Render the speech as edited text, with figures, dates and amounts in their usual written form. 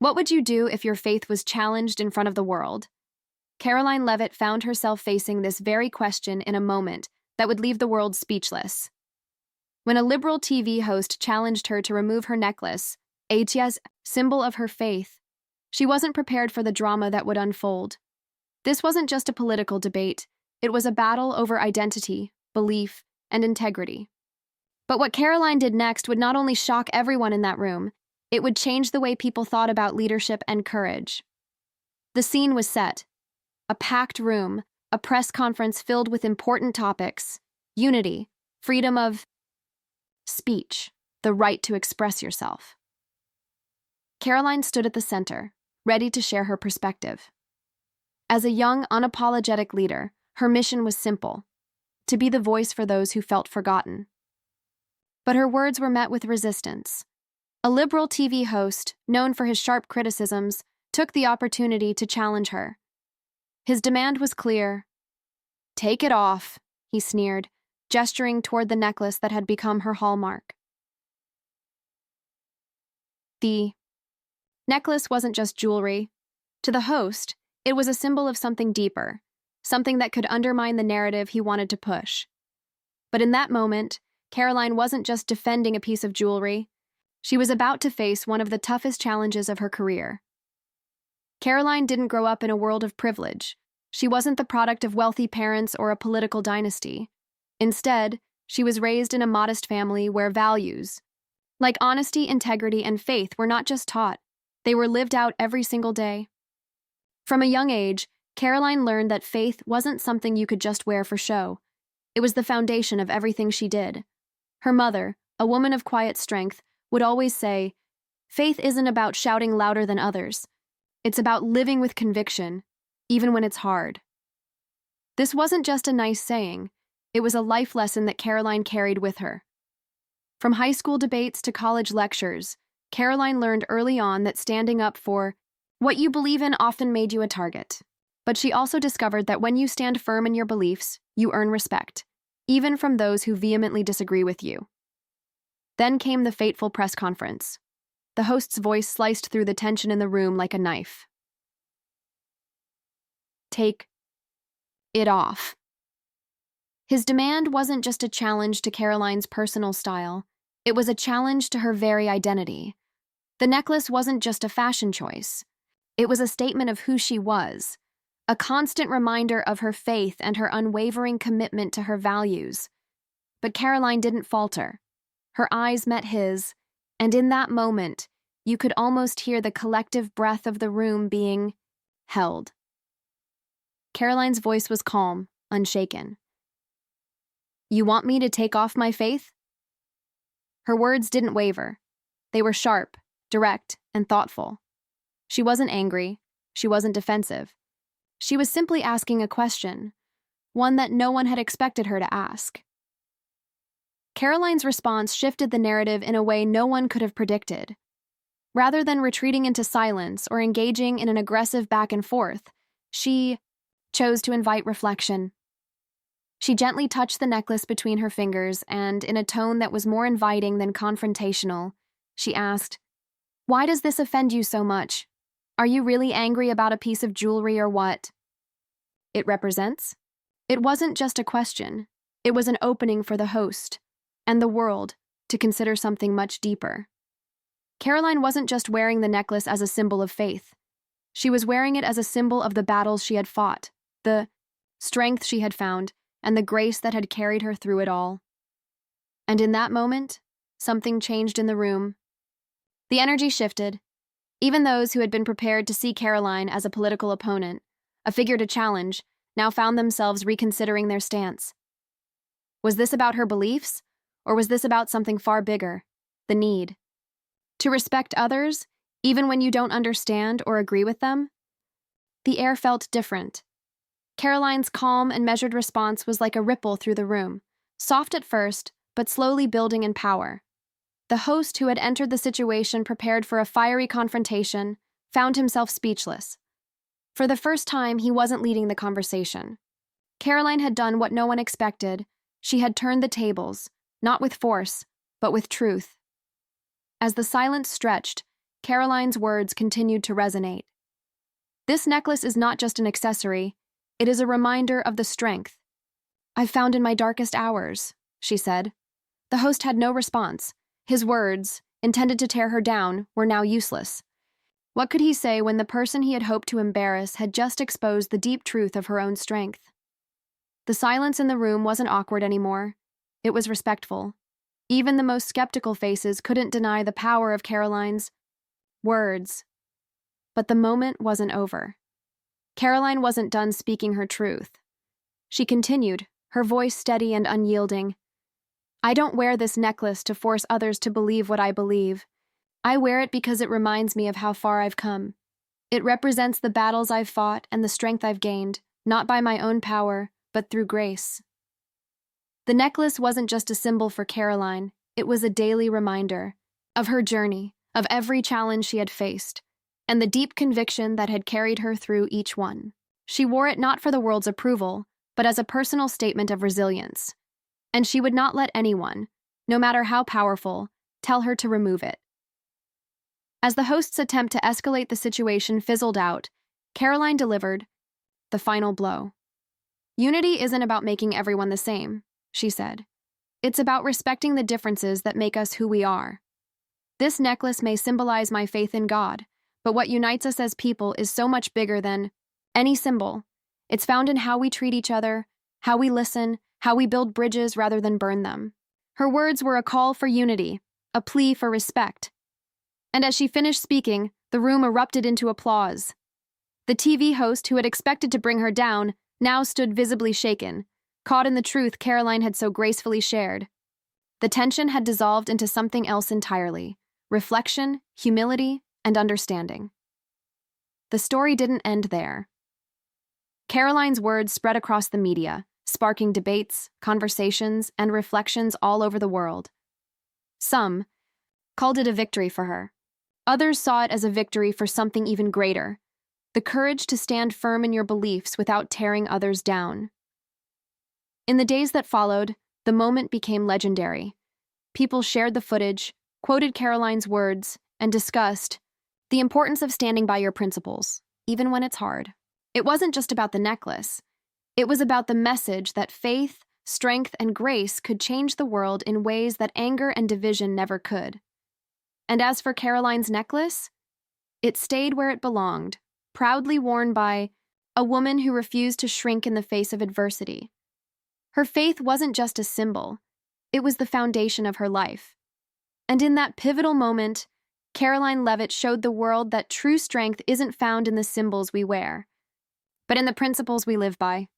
What would you do if your faith was challenged in front of the world? Karoline Leavitt found herself facing this very question in a moment that would leave the world speechless. When a liberal TV host challenged her to remove her necklace, a symbol of her faith, she wasn't prepared for the drama that would unfold. This wasn't just a political debate, it was a battle over identity, belief, and integrity. But what Karoline did next would not only shock everyone in that room, it would change the way people thought about leadership and courage. The scene was set. A packed room, a press conference filled with important topics, unity, freedom of speech, the right to express yourself. Karoline stood at the center, ready to share her perspective. As a young, unapologetic leader, her mission was simple: to be the voice for those who felt forgotten. But her words were met with resistance. A liberal TV host, known for his sharp criticisms, took the opportunity to challenge her. His demand was clear. "Take it off," he sneered, gesturing toward the necklace that had become her hallmark. The necklace wasn't just jewelry. To the host, it was a symbol of something deeper, something that could undermine the narrative he wanted to push. But in that moment, Karoline wasn't just defending a piece of jewelry. She was about to face one of the toughest challenges of her career. Karoline didn't grow up in a world of privilege. She wasn't the product of wealthy parents or a political dynasty. Instead, she was raised in a modest family where values, like honesty, integrity, and faith, were not just taught, they were lived out every single day. From a young age, Karoline learned that faith wasn't something you could just wear for show. It was the foundation of everything she did. Her mother, a woman of quiet strength, would always say, "Faith isn't about shouting louder than others. It's about living with conviction, even when it's hard." This wasn't just a nice saying, it was a life lesson that Karoline carried with her. From high school debates to college lectures, Karoline learned early on that standing up for what you believe in often made you a target. But she also discovered that when you stand firm in your beliefs, you earn respect, even from those who vehemently disagree with you. Then came the fateful press conference. The host's voice sliced through the tension in the room like a knife. "Take it off." His demand wasn't just a challenge to Karoline's personal style, it was a challenge to her very identity. The necklace wasn't just a fashion choice. It was a statement of who she was, a constant reminder of her faith and her unwavering commitment to her values. But Karoline didn't falter. Her eyes met his, and in that moment, you could almost hear the collective breath of the room being held. Karoline's voice was calm, unshaken. "You want me to take off my faith?" Her words didn't waver. They were sharp, direct, and thoughtful. She wasn't angry. She wasn't defensive. She was simply asking a question, one that no one had expected her to ask. Karoline's response shifted the narrative in a way no one could have predicted. Rather than retreating into silence or engaging in an aggressive back and forth, she chose to invite reflection. She gently touched the necklace between her fingers and, in a tone that was more inviting than confrontational, she asked, "Why does this offend you so much? Are you really angry about a piece of jewelry or what it represents?" It wasn't just a question. It was an opening for the host and the world to consider something much deeper. Karoline wasn't just wearing the necklace as a symbol of faith. She was wearing it as a symbol of the battles she had fought, the strength she had found, and the grace that had carried her through it all. And in that moment, something changed in the room. The energy shifted. Even those who had been prepared to see Karoline as a political opponent, a figure to challenge, now found themselves reconsidering their stance. Was this about her beliefs, or was this about something far bigger, the need to respect others, even when you don't understand or agree with them? The air felt different. Karoline's calm and measured response was like a ripple through the room, soft at first, but slowly building in power. The host, who had entered the situation prepared for a fiery confrontation, found himself speechless. For the first time, he wasn't leading the conversation. Karoline had done what no one expected. She had turned the tables, not with force, but with truth. As the silence stretched, Karoline's words continued to resonate. This necklace is not just an accessory, it is a reminder of the strength I've found in my darkest hours, she said. The host had no response. His words, intended to tear her down, were now useless. What could he say when the person he had hoped to embarrass had just exposed the deep truth of her own strength? The silence in the room wasn't awkward anymore. It was respectful. Even the most skeptical faces couldn't deny the power of Karoline's words. But the moment wasn't over. Karoline wasn't done speaking her truth. She continued, her voice steady and unyielding. I don't wear this necklace to force others to believe what I believe. I wear it because it reminds me of how far I've come. It represents the battles I've fought and the strength I've gained, not by my own power, but through grace. The necklace wasn't just a symbol for Karoline, it was a daily reminder of her journey, of every challenge she had faced, and the deep conviction that had carried her through each one. She wore it not for the world's approval, but as a personal statement of resilience. And she would not let anyone, no matter how powerful, tell her to remove it. As the host's attempt to escalate the situation fizzled out, Karoline delivered the final blow. Unity isn't about making everyone the same, she said. It's about respecting the differences that make us who we are. This necklace may symbolize my faith in God, but what unites us as people is so much bigger than any symbol. It's found in how we treat each other, how we listen, how we build bridges rather than burn them. Her words were a call for unity, a plea for respect. And as she finished speaking, the room erupted into applause. The TV host, who had expected to bring her down, now stood visibly shaken, caught in the truth Karoline had so gracefully shared. The tension had dissolved into something else entirely: reflection, humility, and understanding. The story didn't end there. Karoline's words spread across the media, sparking debates, conversations, and reflections all over the world. Some called it a victory for her. Others saw it as a victory for something even greater: the courage to stand firm in your beliefs without tearing others down. In the days that followed, the moment became legendary. People shared the footage, quoted Karoline's words, and discussed the importance of standing by your principles, even when it's hard. It wasn't just about the necklace. It was about the message that faith, strength, and grace could change the world in ways that anger and division never could. And as for Karoline's necklace, it stayed where it belonged, proudly worn by a woman who refused to shrink in the face of adversity. Her faith wasn't just a symbol, it was the foundation of her life. And in that pivotal moment, Karoline Leavitt showed the world that true strength isn't found in the symbols we wear, but in the principles we live by.